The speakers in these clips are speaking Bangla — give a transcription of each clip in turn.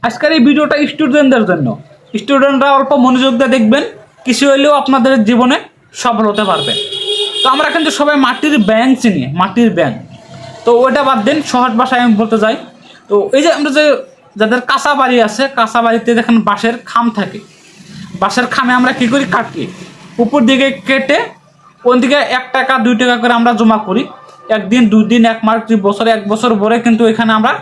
আজকের এই ভিডিওটা স্টুডেন্টদের জন্য। স্টুডেন্টরা অল্প মনোযোগ দিয়ে দেখবেন, কিছু হলেও আপনাদের জীবনে সফল হতে পারবে। তো আমরা কিন্তু সবাই মাটির ব্যাংক চিনি, মাটির ব্যাংক। তো ওইটা বাদ দিন, সহজ ভাষায় আমি বলতে যাই। তো এই যে আমরা যে যাদের কাঁচা বাড়ি আছে, কাঁচা বাড়িতে দেখেন বাঁশের খাম থাকে, বাঁশের খামে আমরা কী করি, কাটি, উপর দিকে কেটে কোন দিকে 1 টাকা 2 টাকা করে আমরা জমা করি। একদিন 2 দিন 1 মাস 2 বছর 1 বছর ভরে কিন্তু এখানে আমরা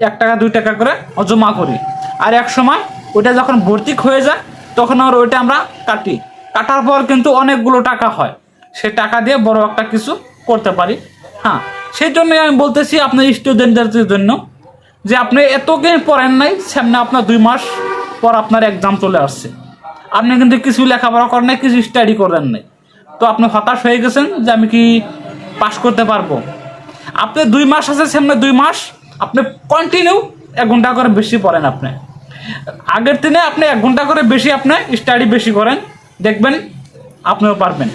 1 টাকা 2 টাকা করে জমা করি। আর এক সময় ওইটা যখন ভর্তি হয়ে যায় তখন আর ওইটা আমরা কাটি, কাটার পর কিন্তু অনেকগুলো টাকা হয়, সেই টাকা দিয়ে বড় একটা কিছু করতে পারি। হ্যাঁ, সেই জন্যই আমি বলতেছি আপনার স্টুডেন্টদের জন্য যে আপনি এতদিন পড়েন নাই, সামনে আপনার 2 মাস পর আপনার এক্সাম চলে আসছে, আপনি কিন্তু কিছু লেখাপড়া করেন নাই, কিছু স্টাডি করেন নাই। তো আপনি হতাশ হয়ে গেছেন যে আমি কি পাস করতে পারবো। আপনি 2 মাস আছে সামনে, 2 মাস আপনি কন্টিনিউ 1 ঘন্টা করে বেশি পড়েন। আপনি আগের দিনে আপনি 1 ঘন্টা করে বেশি আপনি স্টাডি বেশি করেন, দেখবেন আপনিও পারবেন,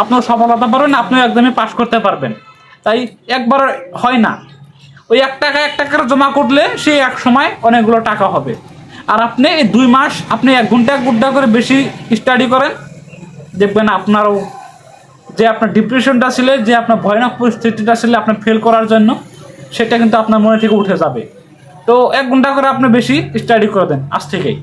আপনিও সফলতা পারবেন, আপনিও একদমই পাস করতে পারবেন। তাই একবার হয় না, ওই 1 টাকা 1 টাকা করে জমা করলে সেই এক সময় অনেকগুলো টাকা হবে। আর আপনি এই 2 মাস আপনি 1 ঘন্টা 1 ঘন্টা করে বেশি স্টাডি করেন, দেখবেন আপনারও যে আপনার ডিপ্রেশনটা ছিল, যে আপনার ভয়ানক পরিস্থিতিটা ছিল আপনার ফেল করার জন্য, সেটা কিন্তু আপনার মনে থেকে উঠে যাবে। তো 1 ঘন্টা করে আপনি বেশি স্টাডি করে দেন আজ থেকেই।